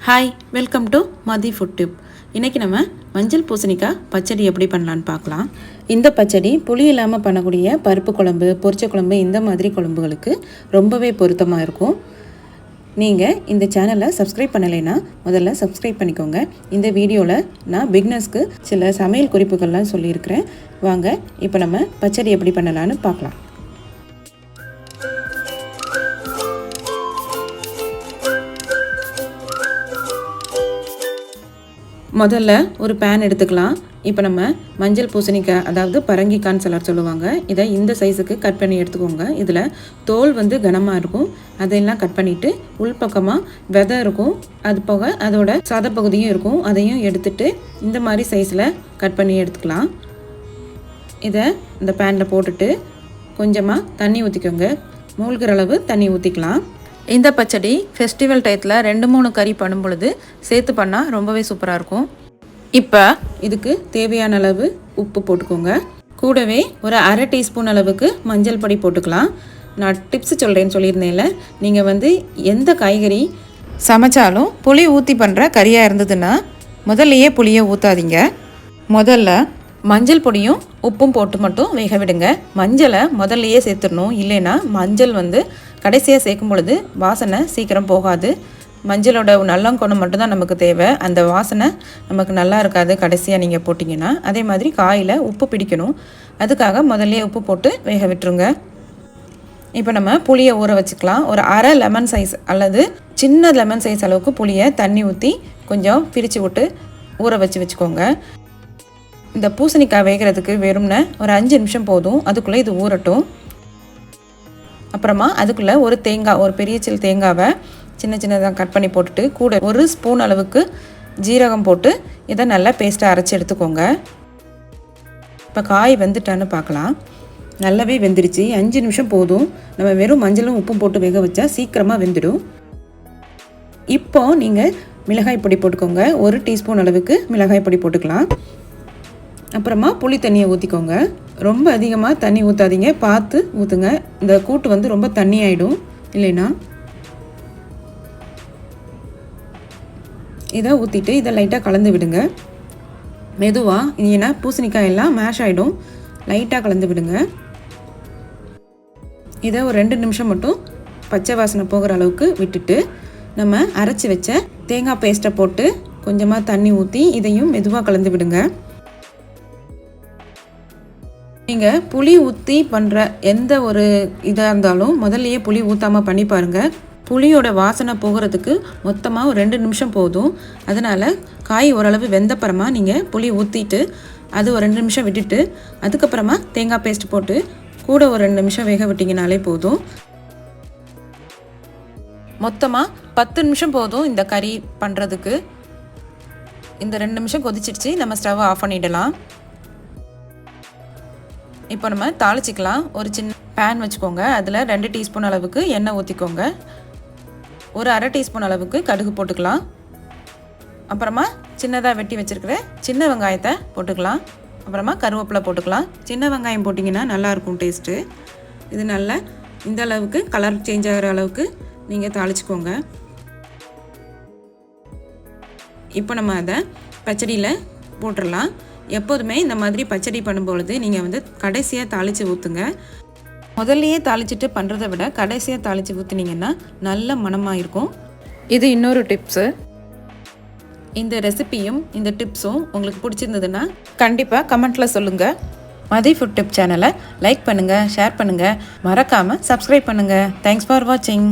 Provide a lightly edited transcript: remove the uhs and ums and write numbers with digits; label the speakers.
Speaker 1: Hi, welcome to Mathi food tip. இன்றைக்கி நம்ம மஞ்சள் பூசணிக்காய் பச்சடி எப்படி பண்ணலான்னு பார்க்கலாம். இந்த பச்சடி புளி இல்லாமல் பண்ணக்கூடிய பருப்பு குழம்பு, பொரிச்ச குழம்பு இந்த மாதிரி குழம்புகளுக்கு ரொம்பவே பொருத்தமாக இருக்கும். நீங்கள் இந்த சேனலை சப்ஸ்கிரைப் பண்ணலைன்னா முதல்ல சப்ஸ்கிரைப் பண்ணிக்கோங்க. இந்த வீடியோவில் நான் பிகினர்ஸ்க்கு சில சமையல் குறிப்புகள்லாம் சொல்லியிருக்கிறேன். வாங்க இப்போ நம்ம பச்சடி எப்படி பண்ணலான்னு பார்க்கலாம். முதல்ல ஒரு பேன் எடுத்துக்கலாம். இப்போ நம்ம மஞ்சள் பூசணிக்காய், அதாவது பரங்கிக்கான்னு சிலர் சொல்லுவாங்க, இதை இந்த சைஸுக்கு கட் பண்ணி எடுத்துக்கோங்க. இதில் தோல் கனமாக இருக்கும், அதையெல்லாம் கட் பண்ணிவிட்டு உள்பக்கமாக விதை இருக்கும், அது போக அதோட சதப்பகுதியும் இருக்கும், அதையும் எடுத்துட்டு இந்த மாதிரி சைஸில் கட் பண்ணி எடுத்துக்கலாம். இதை இந்த பேனில் போட்டுட்டு கொஞ்சமாக தண்ணி ஊற்றிக்கோங்க. மூழ்கிற அளவு தண்ணி ஊற்றிக்கலாம். இந்த பச்சடி ஃபெஸ்டிவல் டயத்தில் 2-3 கறி பண்ணும் பொழுது சேர்த்து பண்ணால் ரொம்பவே சூப்பராக இருக்கும். இப்போ இதுக்கு தேவையான அளவு உப்பு போட்டுக்கோங்க. கூடவே ஒரு அரை டீஸ்பூன் அளவுக்கு மஞ்சள் பொடி போட்டுக்கலாம். நான் டிப்ஸ் சொல்கிறேன்னு சொல்லியிருந்தேன்ல, நீங்கள் எந்த காய்கறி சமைச்சாலும் புளி ஊற்றி பண்ணுற கறியாக இருந்ததுன்னா முதல்லையே புளியை ஊற்றாதீங்க. முதல்ல மஞ்சள் பொடியும் உப்பும் போட்டு மட்டும் வேக விடுங்க. மஞ்சளை முதல்லையே சேர்த்துடணும், இல்லைன்னா மஞ்சள் கடைசியாக சேர்க்கும் பொழுது வாசனை சீக்கிரம் போகாது. மஞ்சளோட நல்லங்குணம் மட்டும்தான் நமக்கு தேவை, அந்த வாசனை நமக்கு நல்லா இருக்காது கடைசியாக நீங்கள் போட்டிங்கன்னா. அதே மாதிரி காயில் உப்பு பிடிக்கணும், அதுக்காக முதல்லையே உப்பு போட்டு வேக விட்டுருங்க. இப்போ நம்ம புளியை ஊற வச்சுக்கலாம். ஒரு அரை லெமன் சைஸ் அல்லது சின்ன லெமன் சைஸ் அளவுக்கு புளியை தண்ணி ஊற்றி கொஞ்சம் பிரித்து விட்டு ஊற வச்சுக்கோங்க. இந்த பூசணிக்காய் வேகிறதுக்கு வெறும்னு ஒரு 5 நிமிஷம் போதும், அதுக்குள்ளே இது ஊறட்டும். அப்புறமா அதுக்குள்ளே ஒரு தேங்காய், ஒரு பெரிய சில் தேங்காவை சின்ன சின்னதாக கட் பண்ணி போட்டுட்டு கூட 1 ஸ்பூன் அளவுக்கு ஜீரகம் போட்டு இதை நல்லா பேஸ்ட்டாக அரைச்சி எடுத்துக்கோங்க. இப்போ காய் வெந்துட்டான்னு பார்க்கலாம். நல்லாவே வெந்துருச்சு. 5 நிமிஷம் போதும். நம்ம வெறும் மஞ்சளும் உப்பும் போட்டு வேக வச்சா சீக்கிரமாக வெந்துடும். இப்போ நீங்கள் மிளகாய் பொடி போட்டுக்கோங்க. 1 டீஸ்பூன் அளவுக்கு மிளகாய் பொடி போட்டுக்கலாம். அப்புறமா புளி தண்ணியை ஊற்றிக்கோங்க. ரொம்ப அதிகமாக தண்ணி ஊற்றாதீங்க, பார்த்து ஊற்றுங்க. இந்த கூட்டு ரொம்ப தண்ணி ஆகிடும் இல்லைன்னா. இதை ஊற்றிட்டு இதை லைட்டாக கலந்து விடுங்க. மெதுவாக, ஏன்னா பூசணிக்காய் எல்லாம் மேஷ் ஆகிடும். லைட்டாக கலந்து விடுங்க. இதை ஒரு 2 நிமிஷம் மட்டும் பச்சை வாசனை போகிற அளவுக்கு விட்டுட்டு நம்ம அரைச்சி வச்ச தேங்காய் பேஸ்ட்டை போட்டு கொஞ்சமாக தண்ணி ஊற்றி இதையும் மெதுவாக கலந்து விடுங்க. நீங்கள் புளி ஊற்றி பண்ணுற எந்த ஒரு இதாக இருந்தாலும் முதல்லையே புளி ஊற்றாமல் பண்ணி பாருங்கள். புளியோட வாசனை போகிறதுக்கு மொத்தமாக ஒரு 2 நிமிஷம் போதும். அதனால் காய் ஓரளவு வெந்தப்புறமா நீங்கள் புளி ஊற்றிட்டு அது ஒரு 2 நிமிஷம் விட்டுட்டு அதுக்கப்புறமா தேங்காய் பேஸ்ட் போட்டு கூட ஒரு 2 நிமிஷம் வேக விட்டிங்கனாலே போதும். மொத்தமாக 10 நிமிஷம் போதும் இந்த கறி பண்ணுறதுக்கு. இந்த 2 நிமிஷம் கொதிச்சிடுச்சு, நம்ம ஸ்டவ் ஆஃப் பண்ணிடலாம். இப்போ நம்ம தாளிச்சிக்கலாம். ஒரு சின்ன பேன் வச்சுக்கோங்க. அதில் 2 டீஸ்பூன் அளவுக்கு எண்ணெய் ஊற்றிக்கோங்க. ஒரு அரை டீஸ்பூன் அளவுக்கு கடுகு போட்டுக்கலாம். அப்புறமா சின்னதாக வெட்டி வச்சுருக்கிற சின்ன வெங்காயத்தை போட்டுக்கலாம். அப்புறமா கருவேப்பிலை போட்டுக்கலாம். சின்ன வெங்காயம் போட்டிங்கன்னா நல்லாயிருக்கும் டேஸ்ட்டு. இது நல்லா இந்த அளவுக்கு கலர் சேஞ்ச் ஆகிற அளவுக்கு நீங்கள் தாளிச்சிக்கோங்க. இப்போ நம்ம அதை பச்சடியில் போட்டுடலாம். எப்போதுமே இந்த மாதிரி பச்சடி பண்ணும்பொழுது நீங்கள் கடைசியாக தாளித்து ஊற்றுங்க. முதல்லையே தாளிச்சிட்டு பண்ணுறதை விட கடைசியாக தாளித்து ஊற்றினீங்கன்னா நல்ல மணமாக இருக்கும். இது இன்னொரு டிப்ஸு. இந்த ரெசிபியும் இந்த டிப்ஸும் உங்களுக்கு பிடிச்சிருந்ததுன்னா கண்டிப்பாக கமெண்ட்டில் சொல்லுங்கள். மதி ஃபுட் டிப் சேனலை லைக் பண்ணுங்கள், ஷேர் பண்ணுங்கள், மறக்காமல் சப்ஸ்கிரைப் பண்ணுங்கள். தேங்க்ஸ் ஃபார் வாட்சிங்.